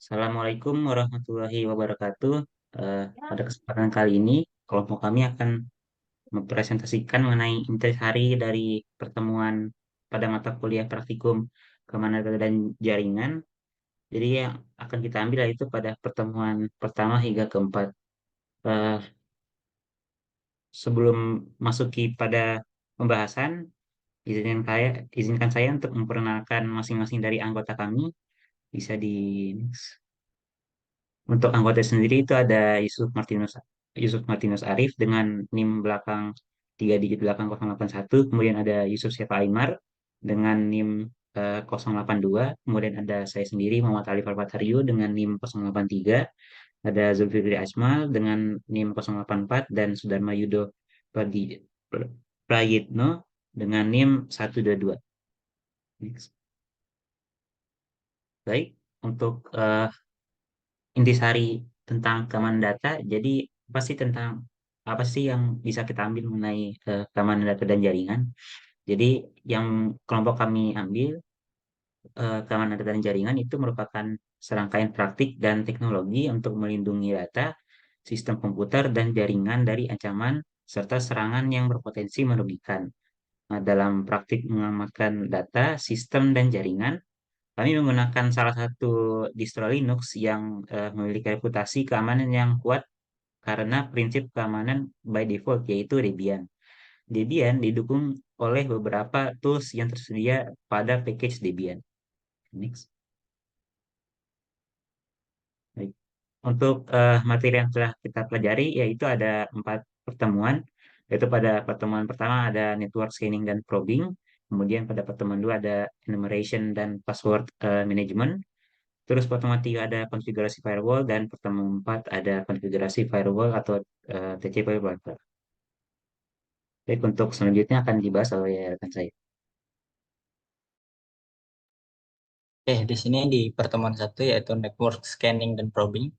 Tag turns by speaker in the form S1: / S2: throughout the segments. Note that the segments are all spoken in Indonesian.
S1: Assalamualaikum warahmatullahi wabarakatuh. Pada kesempatan kali ini, kelompok kami akan mempresentasikan mengenai intisari dari pertemuan pada mata kuliah praktikum keamanan data dan jaringan. Jadi yang akan kita ambil yaitu pada pertemuan pertama hingga keempat. Eh, Sebelum masuki pada pembahasan, izinkan saya untuk memperkenalkan masing-masing dari anggota kami. Bisa di Untuk anggota sendiri itu ada Yusuf Martinus Arif dengan NIM belakang 3 digit belakang 081, kemudian ada Yusuf Syefa Aymar dengan NIM 082, kemudian ada saya sendiri Muhammad Ali Farfatharyu dengan NIM 083, ada Zulfikri Asmal dengan NIM 084 dan Sudarma Yudo Pradi- Prayitno dengan NIM 122. Next. Baik, untuk intisari tentang keamanan data. Jadi apa sih yang bisa kita ambil mengenai keamanan data dan jaringan? Jadi yang kelompok kami ambil keamanan data dan jaringan itu merupakan serangkaian praktik dan teknologi untuk melindungi data, sistem komputer dan jaringan dari ancaman serta serangan yang berpotensi merugikan. Nah, dalam praktik mengamankan data, sistem dan jaringan, kami menggunakan salah satu distro Linux yang memiliki reputasi keamanan yang kuat karena prinsip keamanan by default yaitu Debian. Debian didukung oleh beberapa tools yang tersedia pada package Debian. Next. Baik. Untuk materi yang telah kita pelajari yaitu ada 4 pertemuan, yaitu pada pertemuan pertama ada network scanning dan probing, kemudian pada pertemuan 2 ada enumeration dan password management, terus pertemuan 3 ada konfigurasi firewall, dan pertemuan 4 ada konfigurasi firewall atau TCP router. Baik, untuk selanjutnya akan dibahas oleh rekan saya.
S2: Di sini di pertemuan satu yaitu network scanning dan probing.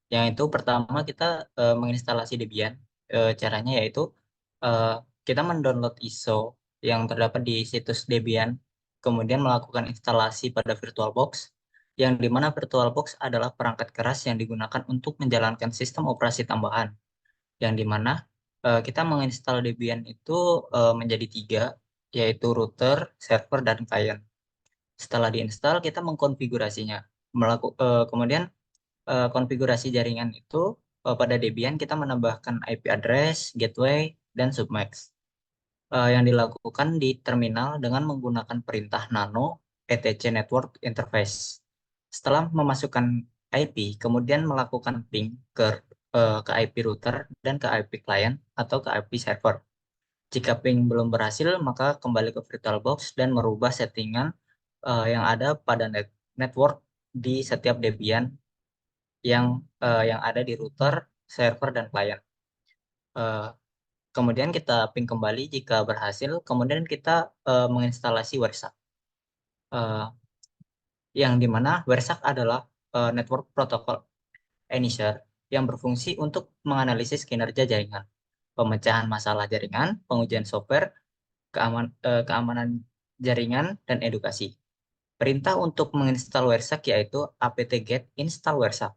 S2: Yang itu pertama kita menginstalasi Debian. Caranya yaitu eh, kita mendownload ISO yang terdapat di situs Debian, kemudian melakukan instalasi pada VirtualBox, yang dimana VirtualBox adalah perangkat keras yang digunakan untuk menjalankan sistem operasi tambahan, yang dimana kita menginstal Debian itu menjadi tiga, yaitu router, server, dan client. Setelah diinstal, kita mengkonfigurasinya. Kemudian konfigurasi jaringan itu pada Debian kita menambahkan IP address, gateway, dan submax. Yang dilakukan di terminal dengan menggunakan perintah nano etc network interface. Setelah memasukkan IP, kemudian melakukan ping ke IP router dan ke IP client atau ke IP server. Jika ping belum berhasil, maka kembali ke VirtualBox dan merubah settingan yang ada pada network di setiap Debian yang ada di router, server, dan klien. Eh, Kemudian kita ping kembali jika berhasil, kemudian kita menginstalasi WERSAC. Eh, yang dimana WERSAC adalah network protocol initiator yang berfungsi untuk menganalisis kinerja jaringan, pemecahan masalah jaringan, pengujian software, keamanan jaringan, dan edukasi. Perintah untuk menginstal WERSAC yaitu apt-get install WERSAC,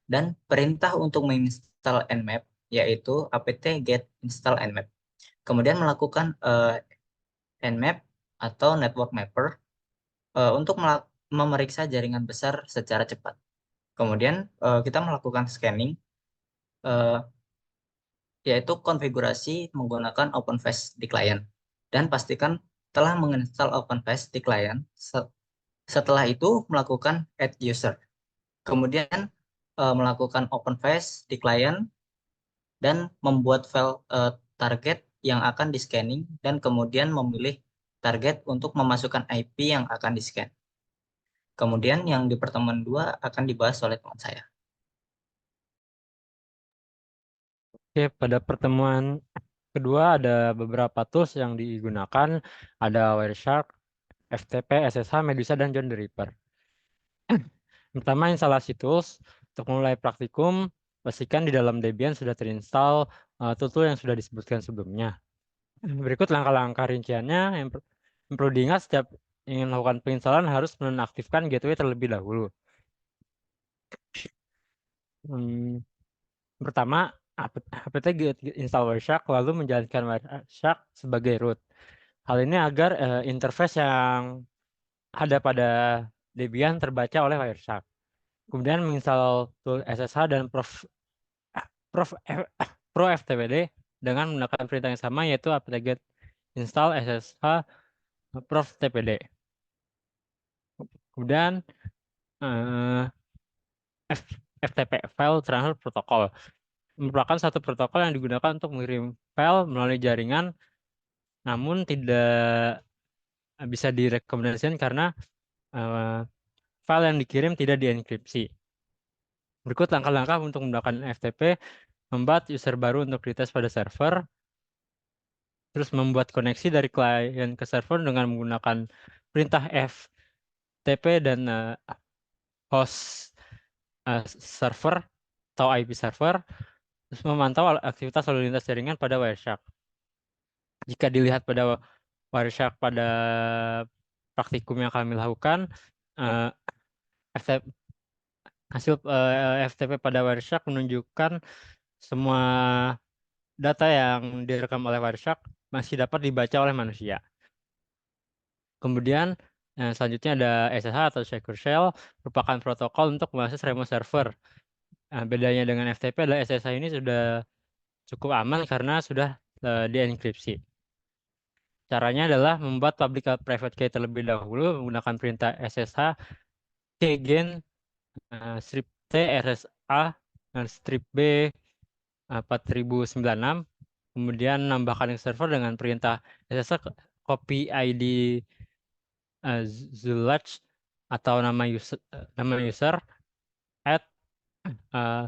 S2: dan perintah untuk menginstal Nmap yaitu apt-get install Nmap. Kemudian melakukan Nmap atau network mapper untuk memeriksa jaringan besar secara cepat. Kemudian kita melakukan scanning eh, yaitu konfigurasi menggunakan OpenVAS di klien, dan pastikan telah menginstal OpenVAS di klien. Setelah itu melakukan add user. Kemudian melakukan OpenVAS di klien dan membuat file target yang akan di-scanning, dan kemudian memilih target untuk memasukkan IP yang akan di-scan. Kemudian yang di pertemuan 2 akan dibahas oleh teman saya.
S3: Oke, pada pertemuan kedua ada beberapa tools yang digunakan, ada Wireshark, FTP, SSH, Medusa, dan John the Ripper. Pertama, instalasi tools. Untuk mulai praktikum, pastikan di dalam Debian sudah terinstall tool-tool yang sudah disebutkan sebelumnya. Berikut langkah-langkah rinciannya. Yang perlu diingat, setiap ingin melakukan penginstalan harus menonaktifkan gateway terlebih dahulu. Hmm, Pertama, apt get install Wireshark lalu menjalankan Wireshark sebagai root. Hal ini agar interface yang ada pada Debian terbaca oleh Wireshark. Kemudian menginstal tool SSH dan prof, pro ftpd dengan menggunakan perintah yang sama, yaitu apt-get install SSH prof tpd. Kemudian eh, FTP, File Transfer Protocol, merupakan satu protokol yang digunakan untuk mengirim file melalui jaringan, namun tidak bisa direkomendasikan karena eh, file yang dikirim tidak dienkripsi. Berikut langkah-langkah untuk menggunakan FTP: membuat user baru untuk dites pada server, terus membuat koneksi dari klien ke server dengan menggunakan perintah FTP dan host server atau IP server, terus memantau aktivitas lalu lintas jaringan pada Wireshark. Jika dilihat pada Wireshark pada praktikum yang kami lakukan, eh, FTP, hasil FTP pada Wireshark menunjukkan semua data yang direkam oleh Wireshark masih dapat dibaca oleh manusia. Kemudian selanjutnya ada SSH atau Secure Shell, merupakan protokol untuk mengakses remote server. Bedanya dengan FTP adalah SSH ini sudah cukup aman karena sudah dienkripsi. Caranya adalah membuat public private key terlebih dahulu menggunakan perintah SSH kgen strip T RSA dan strip B 4096. Kemudian nambahkan server dengan perintah SSH copy ID Zulach atau nama user at eh,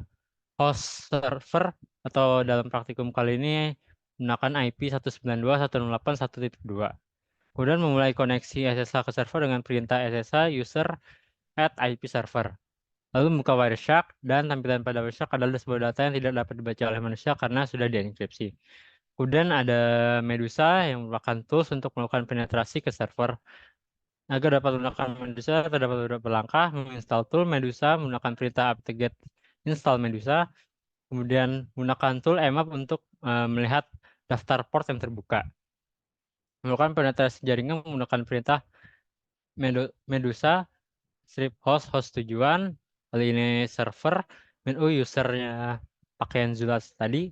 S3: host server, atau dalam praktikum kali ini menggunakan IP 192.168.1.2. Kemudian memulai koneksi SSH ke server dengan perintah SSH user at IP server. Lalu membuka Wireshark, dan tampilan pada Wireshark adalah sebuah data yang tidak dapat dibaca oleh manusia karena sudah dienkripsi. Kemudian ada Medusa yang merupakan tools untuk melakukan penetrasi ke server. Agar dapat menggunakan Medusa, terdapat beberapa langkah: menginstal tool Medusa menggunakan perintah apt-get install Medusa, kemudian menggunakan tool mmap untuk melihat daftar port yang terbuka. Melakukan penetrasi jaringan menggunakan perintah Medusa strip host tujuan, kali ini server, usernya pakaian Zulats tadi,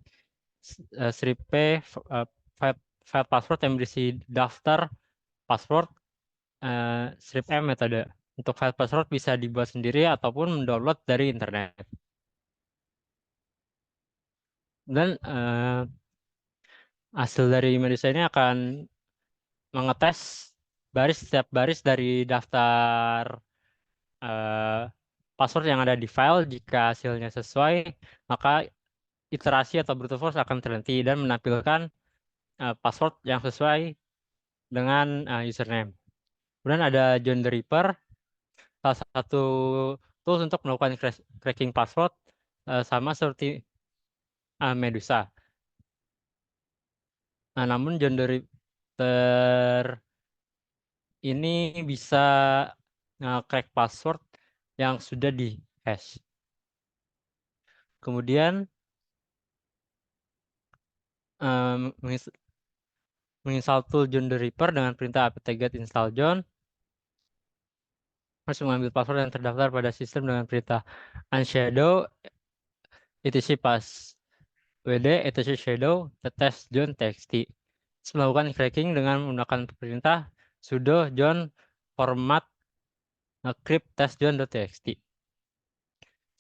S3: strip p file, file password yang berisi daftar password, strip m metode. Untuk file password bisa dibuat sendiri ataupun mendownload dari internet. Dan hasil dari Medusa ini akan mengetes setiap baris dari daftar eh, password yang ada di file. Jika hasilnya sesuai, maka iterasi atau brute force akan terhenti dan menampilkan password yang sesuai dengan username. Kemudian ada John the Ripper, salah satu tools untuk melakukan cracking password, sama seperti Medusa. Nah, namun John the Ripper ini bisa crack password yang sudah di hash. Kemudian um, menginstal tool John the Ripper dengan perintah apt-get install John. Harus mengambil password yang terdaftar pada sistem dengan perintah unshadow etc passwd etc shadow test John txt. Melakukan cracking dengan menggunakan perintah sudo John format crypt test John.txt.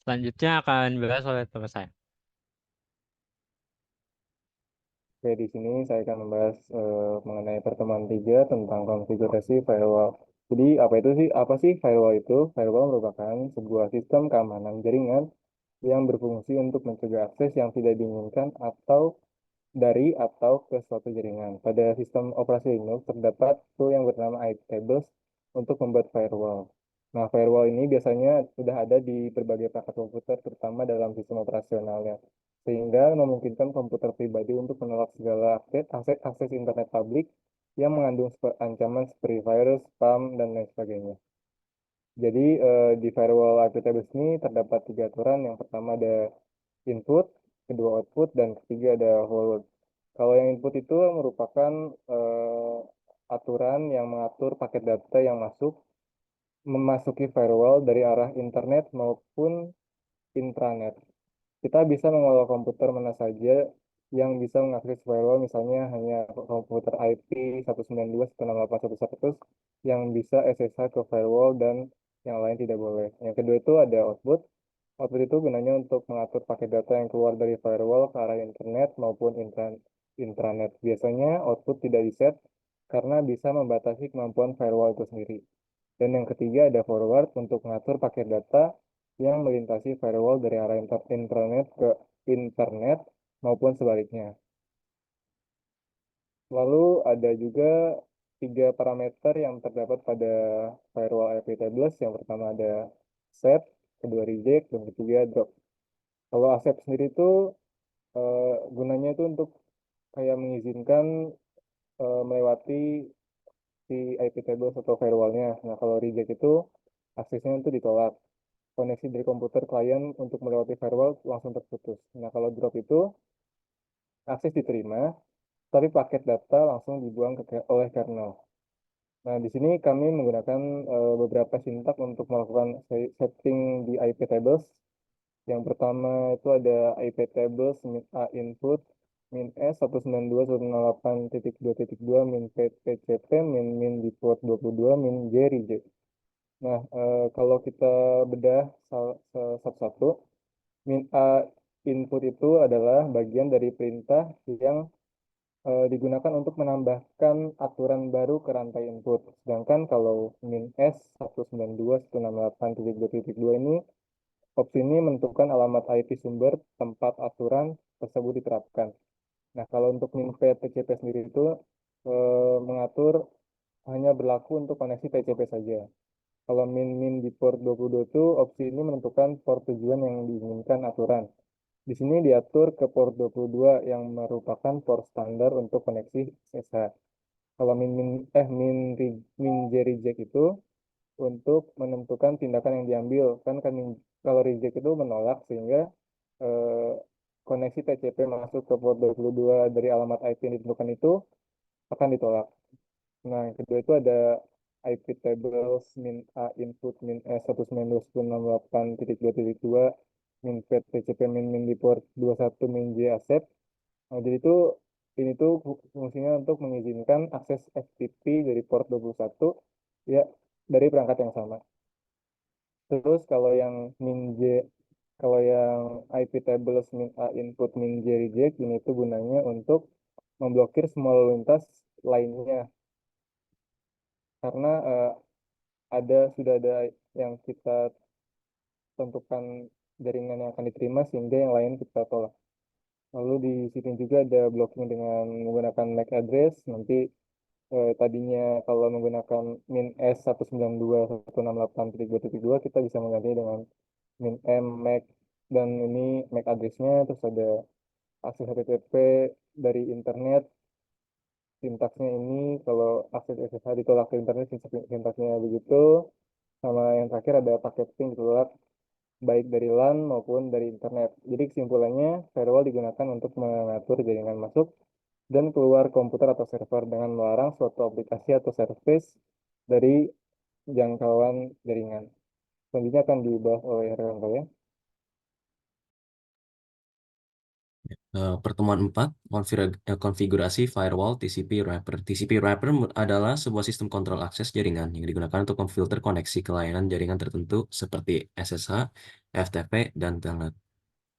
S3: Selanjutnya akan dibahas oleh teman saya.
S4: Oke, di sini saya akan membahas mengenai pertemuan 3 tentang konfigurasi firewall. Jadi apa sih firewall itu? Firewall merupakan sebuah sistem keamanan jaringan yang berfungsi untuk mencegah akses yang tidak diinginkan atau ke suatu jaringan. Pada sistem operasi Linux terdapat tool yang bernama itables untuk membuat firewall. Nah, firewall ini biasanya sudah ada di berbagai perangkat komputer, terutama dalam sistem operasionalnya, sehingga memungkinkan komputer pribadi untuk menolak segala akses internet publik yang mengandung ancaman seperti virus, spam, dan lain sebagainya. Jadi di firewall IP tables ini terdapat 3 aturan. Yang pertama ada input, kedua output, dan ketiga ada forward. Kalau yang input itu merupakan aturan yang mengatur paket data yang memasuki firewall dari arah internet maupun intranet. Kita bisa mengelola komputer mana saja yang bisa mengakses firewall, misalnya hanya komputer IP 192.168.1.1 yang bisa SSH ke firewall dan yang lain tidak boleh. Yang kedua itu ada output. Output itu gunanya untuk mengatur paket data yang keluar dari firewall ke arah internet maupun intranet. Biasanya output tidak diset karena bisa membatasi kemampuan firewall itu sendiri. Dan yang ketiga ada forward untuk mengatur paket data yang melintasi firewall dari arah intranet ke internet maupun sebaliknya. Lalu ada juga 3 parameter yang terdapat pada firewall IP tables. Yang pertama ada set, kedua reject, dan ketiga drop. Kalau accept sendiri itu gunanya itu untuk kayak mengizinkan melewati si IP tables atau firewallnya. Nah, kalau reject itu aksesnya itu ditolak. Koneksi dari komputer klien untuk melewati firewall langsung terputus. Nah, kalau drop itu akses diterima, tapi paket data langsung dibuang oleh kernel. Nah, di sini kami menggunakan beberapa sintak untuk melakukan setting di IP tables. Yang pertama itu ada IP tables min A input, min S 192.168.2.2, min P TCP, min di port 22, min J reject. Nah, kalau kita bedah satu-satu, min A input itu adalah bagian dari perintah yang digunakan untuk menambahkan aturan baru ke rantai input. Sedangkan kalau min S 192.168.2.2 ini, opsi ini menentukan alamat IP sumber tempat aturan tersebut diterapkan. Nah, kalau untuk min P TCP sendiri itu mengatur hanya berlaku untuk koneksi TCP saja. Kalau min di port 22 itu opsi ini menentukan port tujuan yang diinginkan aturan. Di sini diatur ke port 22 yang merupakan port standar untuk koneksi SSH. Kalau min J reject itu untuk menentukan tindakan yang diambil. Kan kalau reject itu menolak sehingga eh, koneksi TCP masuk ke port 22 dari alamat IP yang ditentukan itu akan ditolak. Nah, yang kedua itu ada IP tables min A input min S 192.168.2.2 min pet TCP min di port 21 min J accept. Nah, jadi ini tuh fungsinya untuk mengizinkan akses FTP dari port 21 ya dari perangkat yang sama. Terus kalau yang IP tables min A input min J reject ini tuh gunanya untuk memblokir semua lalu lintas lainnya karena sudah ada yang kita tentukan jaringan yang akan diterima sehingga yang lain kita tolak. Lalu di sini juga ada blocking dengan menggunakan MAC address. Nanti tadinya kalau menggunakan min S 192.168.2.2 kita bisa mengganti dengan min M MAC dan ini MAC addressnya terus ada akses HTTP dari internet. Sintaksnya ini kalau akses SSH ditolak ke internet sintaksnya begitu. Sama yang terakhir ada paket ping ditolak baik dari LAN maupun dari internet. Jadi kesimpulannya, firewall digunakan untuk mengatur jaringan masuk dan keluar komputer atau server dengan melarang suatu aplikasi atau service dari jangkauan jaringan. Selanjutnya akan dibahas oleh Herwanto ya.
S5: Pertemuan 4, konfigurasi firewall TCP wrapper. TCP wrapper adalah sebuah sistem kontrol akses jaringan yang digunakan untuk memfilter koneksi ke layanan jaringan tertentu seperti SSH, FTP, dan Telnet.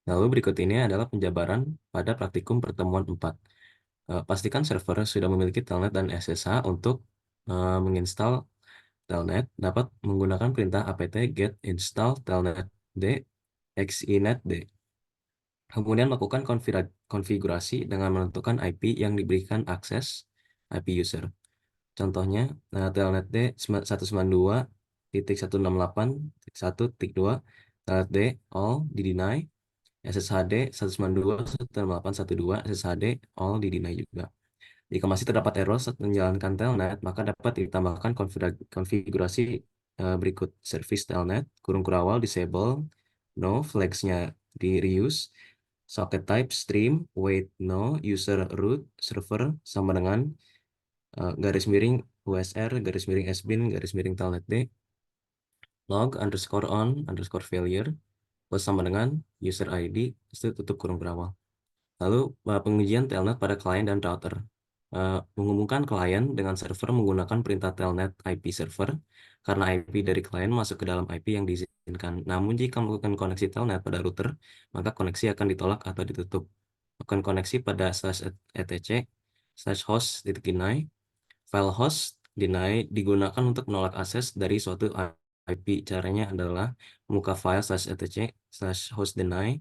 S5: Lalu berikut ini adalah penjabaran pada praktikum pertemuan 4. Pastikan server sudah memiliki Telnet dan SSH untuk menginstal Telnet dapat menggunakan perintah apt get install telnet d xinet d. Kemudian lakukan konfigurasi dengan menentukan IP yang diberikan akses IP user. Contohnya, telnet D 192.168.1.2, telnet D all di deny, SSHD 192.168.1.2, SSHD all di deny juga. Jika masih terdapat error saat menjalankan telnet, maka dapat ditambahkan konfigurasi berikut service telnet, kurung kurawal disable, no, flags-nya di reuse, socket type stream, wait, no, user root, server sama dengan garis miring USR, garis miring sbin, garis miring telnet D, log underscore on underscore failure, plus sama dengan user ID, itu tutup kurung kurawal. Lalu pengujian telnet pada klien dan router. Menghubungkan klien dengan server menggunakan perintah telnet IP server karena IP dari klien masuk ke dalam IP yang diizinkan. Namun jika melakukan koneksi telnet pada router, maka koneksi akan ditolak atau ditutup. Lakukan koneksi pada /etc/host deny. File host deny digunakan untuk menolak akses dari suatu IP. Caranya adalah membuka file /etc/host deny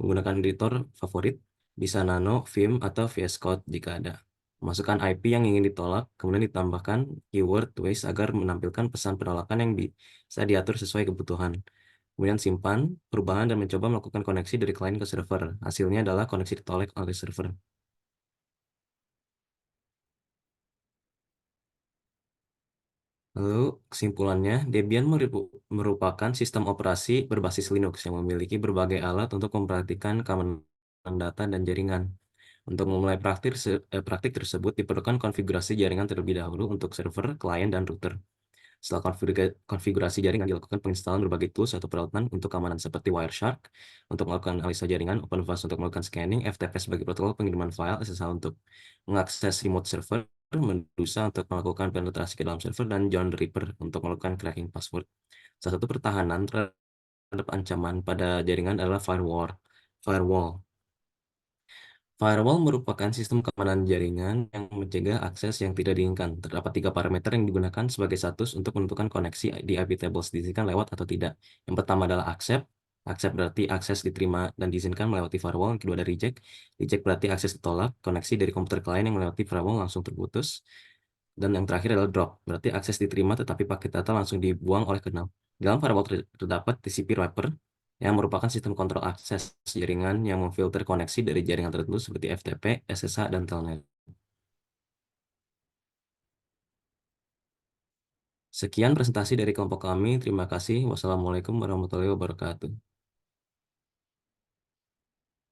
S5: menggunakan editor favorit, bisa Nano, Vim, atau VS Code jika ada. Masukkan IP yang ingin ditolak, kemudian ditambahkan keyword waste agar menampilkan pesan penolakan yang bisa diatur sesuai kebutuhan. Kemudian simpan perubahan dan mencoba melakukan koneksi dari klien ke server. Hasilnya adalah koneksi ditolak oleh server. Lalu kesimpulannya, Debian merupakan sistem operasi berbasis Linux yang memiliki berbagai alat untuk memperhatikan keamanan data dan jaringan. Untuk memulai praktik tersebut diperlukan konfigurasi jaringan terlebih dahulu untuk server, klien, dan router. Setelah konfigurasi jaringan dilakukan penginstalan berbagai tools atau peralatan untuk keamanan seperti Wireshark untuk melakukan analisa jaringan, OpenVAS untuk melakukan scanning, FTP sebagai protokol pengiriman file, SSH untuk mengakses remote server, Medusa untuk melakukan penetrasi ke dalam server, dan John Reaper untuk melakukan cracking password. Salah satu pertahanan terhadap ancaman pada jaringan adalah firewall. Firewall merupakan sistem keamanan jaringan yang mencegah akses yang tidak diinginkan. Terdapat 3 parameter yang digunakan sebagai status untuk menentukan koneksi di IP tables diizinkan lewat atau tidak. Yang pertama adalah accept. Accept berarti akses diterima dan diizinkan melewati firewall. Yang kedua ada reject. Reject berarti akses ditolak. Koneksi dari komputer klien yang melewati firewall langsung terputus. Dan yang terakhir adalah drop. Berarti akses diterima tetapi paket data langsung dibuang oleh kernel. Dalam firewall terdapat TCP wrapper yang merupakan sistem kontrol akses jaringan yang memfilter koneksi dari jaringan tertentu seperti FTP, SSH, dan Telnet. Sekian presentasi dari kelompok kami. Terima kasih. Wassalamualaikum warahmatullahi wabarakatuh.